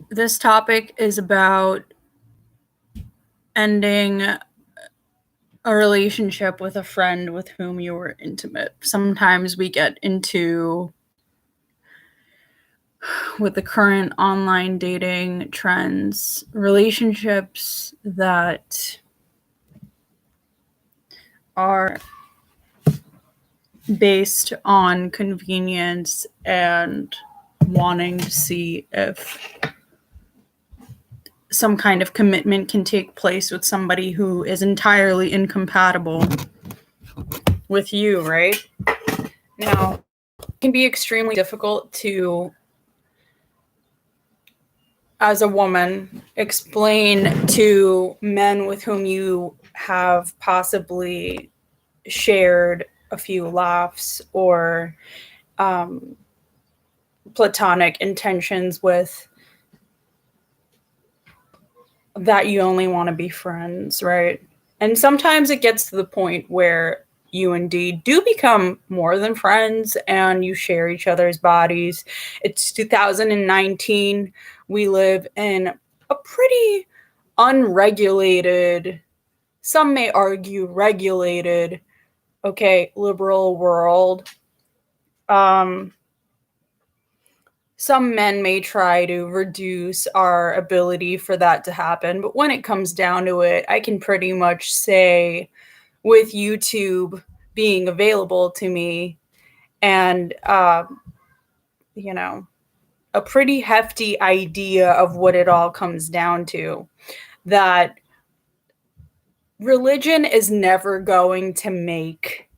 This topic is about ending a relationship with a friend with whom you were intimate. Sometimes we get into, with the current online dating trends, relationships that are based on convenience and wanting to see if some kind of commitment can take place with somebody who is entirely incompatible with you, right? Now, it can be extremely difficult to, as a woman, explain to men with whom you have possibly shared a few laughs or platonic intentions with, that you only want to be friends, right? And sometimes it gets to the point where you indeed do become more than friends and you share each other's bodies. It's 2019. We live in a pretty unregulated, some may argue regulated, okay, liberal world. Some men may try to reduce our ability for that to happen, but when it comes down to it, I can pretty much say, with YouTube being available to me and, a pretty hefty idea of what it all comes down to, that religion is never going to make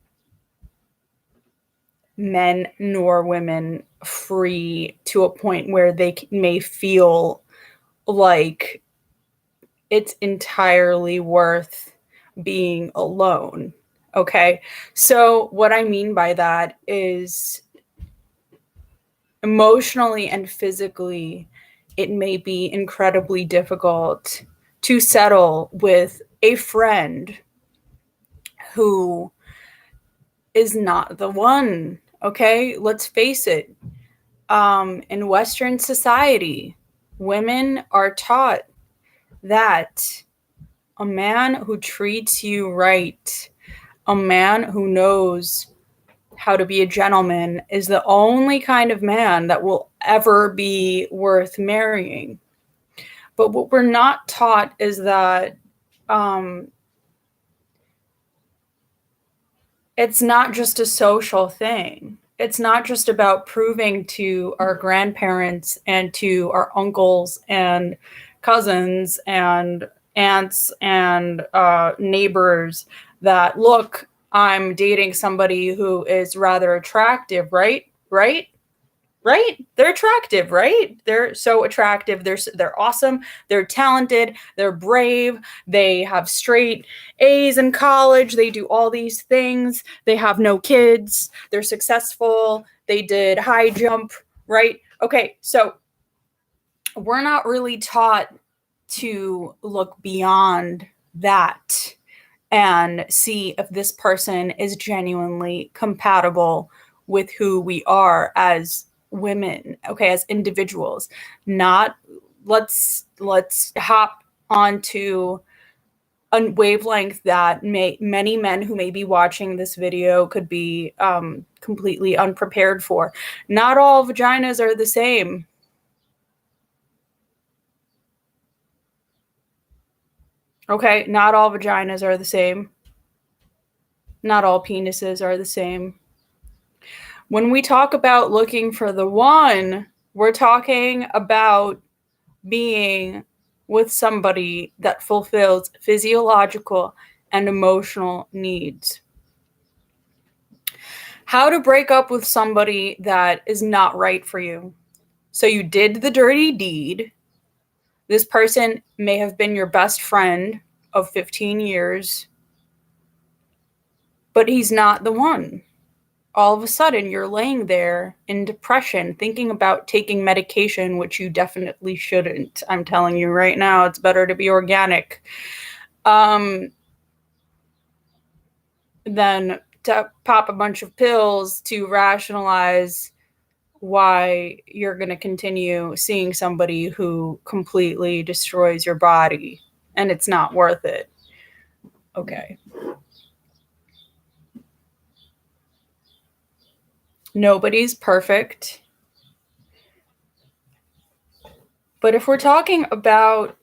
men nor women free to a point where they may feel like it's entirely worth being alone. Okay. So what I mean by that is, emotionally and physically, it may be incredibly difficult to settle with a friend who is not the one. Okay. Let's face it. In Western society, women are taught that a man who treats you right, a man who knows how to be a gentleman, is the only kind of man that will ever be worth marrying. But what we're not taught is that it's not just a social thing. It's not just about proving to our grandparents and to our uncles and cousins and aunts and neighbors that, look, I'm dating somebody who is rather attractive, right? Right? Right? They're attractive, right? They're so attractive. They're awesome. They're talented. They're brave. They have straight A's in college. They do all these things. They have no kids. They're successful. They did high jump, right? Okay, so we're not really taught to look beyond that and see if this person is genuinely compatible with who we are as women, okay, as individuals. Not, let's hop onto a wavelength that many men who may be watching this video could be completely unprepared for. Not all vaginas are the same. Okay, not all vaginas are the same. Not all penises are the same. When we talk about looking for the one, we're talking about being with somebody that fulfills physiological and emotional needs. How to break up with somebody that is not right for you. So you did the dirty deed. This person may have been your best friend of 15 years, but he's not the one. All of a sudden, you're laying there in depression, thinking about taking medication, which you definitely shouldn't. I'm telling you right now, it's better to be organic than to pop a bunch of pills to rationalize why you're going to continue seeing somebody who completely destroys your body, and it's not worth it. Okay. Nobody's perfect. But if we're talking about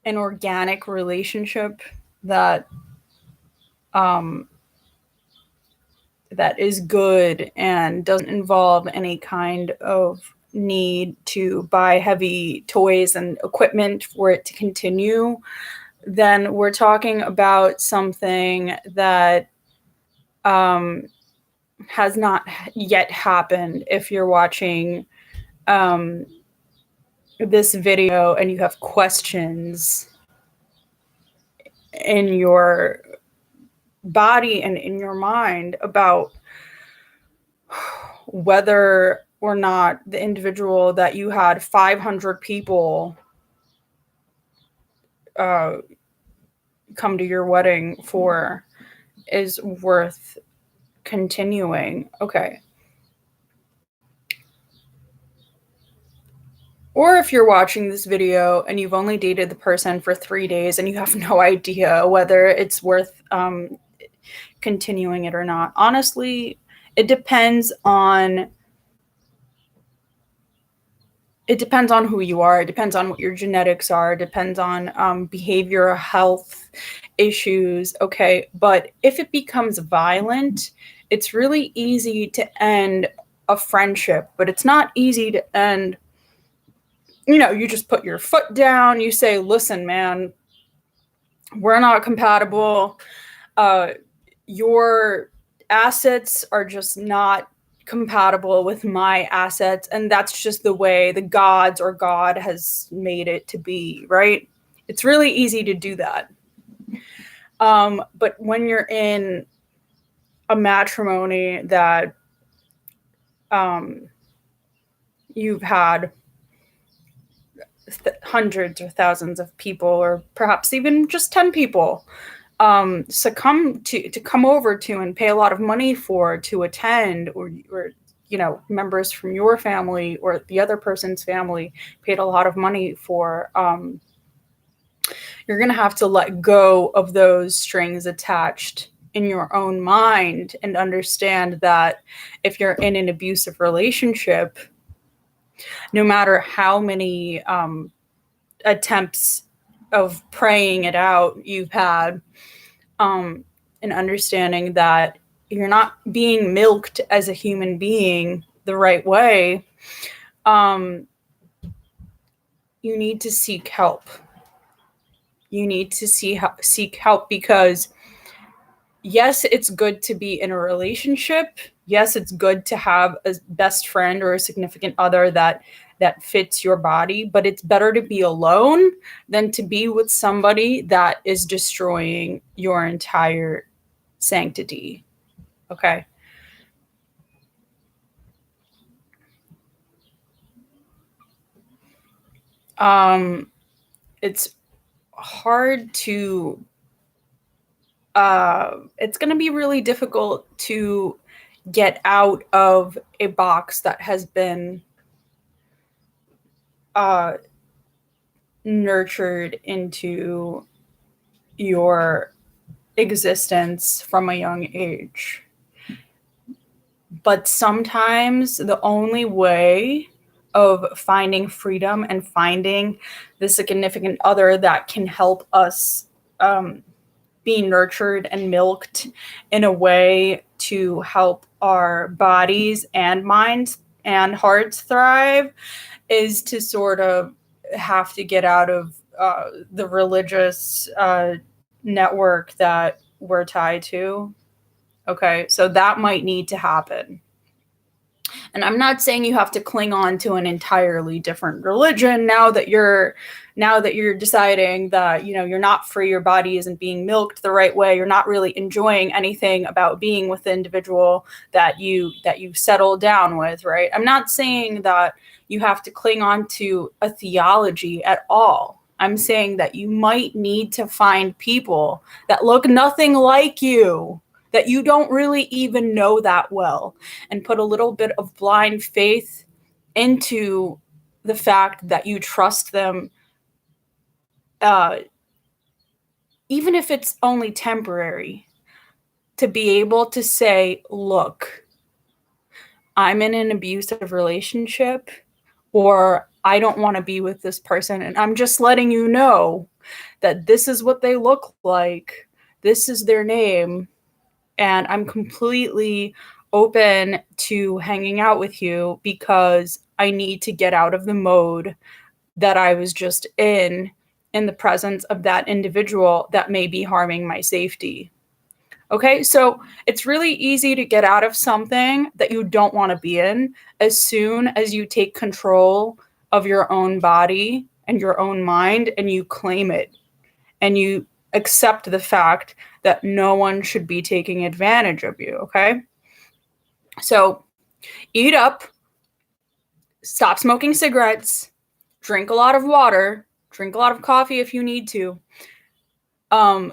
an organic relationship that that is good and doesn't involve any kind of need to buy heavy toys and equipment for it to continue, then we're talking about something that has not yet happened. If you're watching this video and you have questions in your body and in your mind about whether or not the individual that you had 500 people come to your wedding for is worth continuing. Okay. Or if you're watching this video and you've only dated the person for 3 days and you have no idea whether it's worth continuing it or not. Honestly, it depends on who you are. It depends on what your genetics are. It depends on behavioral health issues. Okay. But if it becomes violent, it's really easy to end a friendship, but it's not easy to end, you just put your foot down. You say, listen, man, we're not compatible. Your assets are just not compatible with my assets, and that's just the way the gods or God has made it to be, right? It's really easy to do that. But when you're in a matrimony that you've had hundreds or thousands of people, or perhaps even just 10 people come over to and pay a lot of money to attend, or members from your family or the other person's family paid a lot of money for, you're going to have to let go of those strings attached in your own mind and understand that if you're in an abusive relationship, no matter how many attempts of praying it out you've had, and understanding that you're not being milked as a human being the right way, you need to seek help. You need to seek help, because yes, it's good to be in a relationship. Yes, it's good to have a best friend or a significant other that fits your body, but it's better to be alone than to be with somebody that is destroying your entire sanctity. Okay. It's hard to it's going to be really difficult to get out of a box that has been nurtured into your existence from a young age. But sometimes the only way of finding freedom and finding the significant other that can help us be nurtured and milked in a way to help our bodies and minds and hearts thrive is to sort of have to get out of the religious network that we're tied to. Okay, so that might need to happen. And I'm not saying you have to cling on to an entirely different religion now that you're deciding that, you're not free, your body isn't being milked the right way, you're not really enjoying anything about being with the individual that you settle down with, right? I'm not saying that you have to cling on to a theology at all. I'm saying that you might need to find people that look nothing like you that you don't really even know that well, and put a little bit of blind faith into the fact that you trust them, uh, even if it's only temporary, to be able to say, look, I'm in an abusive relationship, or I don't want to be with this person, and I'm just letting you know that this is what they look like, this is their name, and I'm completely open to hanging out with you because I need to get out of the mode that I was just in the presence of that individual that may be harming my safety. Okay, so it's really easy to get out of something that you don't want to be in as soon as you take control of your own body and your own mind and you claim it and you accept the fact that no one should be taking advantage of you. Okay, so eat up, stop smoking cigarettes, drink a lot of water, drink a lot of coffee if you need to.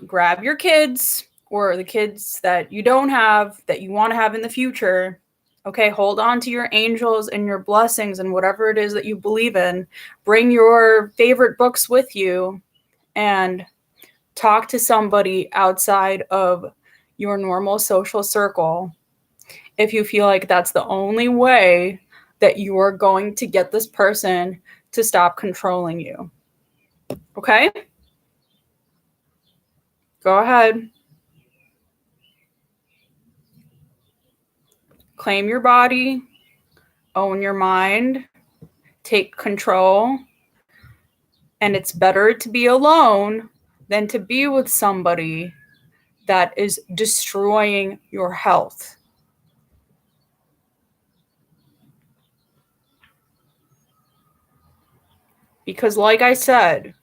Grab your kids or the kids that you don't have that you want to have in the future. Okay, hold on to your angels and your blessings and whatever it is that you believe in. Bring your favorite books with you and talk to somebody outside of your normal social circle if you feel like that's the only way that you're going to get this person to stop controlling you. Okay? Go ahead. Claim your body, own your mind, take control. And it's better to be alone than to be with somebody that is destroying your health. Because, like I said,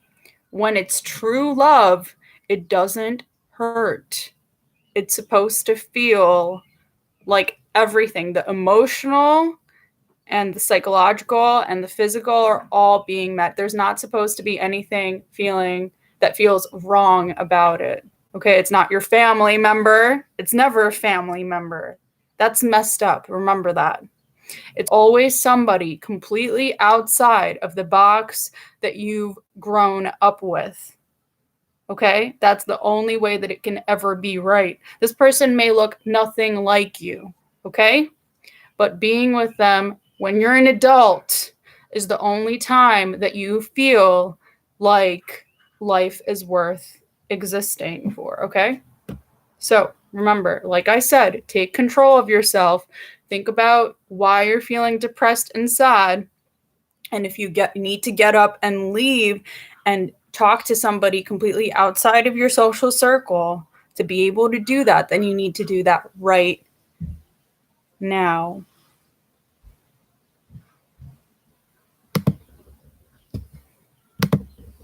when it's true love, it doesn't hurt. It's supposed to feel like everything, the emotional and the psychological and the physical are all being met. There's not supposed to be anything feeling that feels wrong about it. Okay, it's not your family member. It's never a family member. That's messed up. Remember that. It's always somebody completely outside of the box that you've grown up with. Okay, that's the only way that it can ever be right. This person may look nothing like you. Okay, but being with them when you're an adult is the only time that you feel like life is worth existing for, okay? So remember, like I said, take control of yourself. Think about why you're feeling depressed and sad. And if you need to get up and leave and talk to somebody completely outside of your social circle to be able to do that, then you need to do that right now.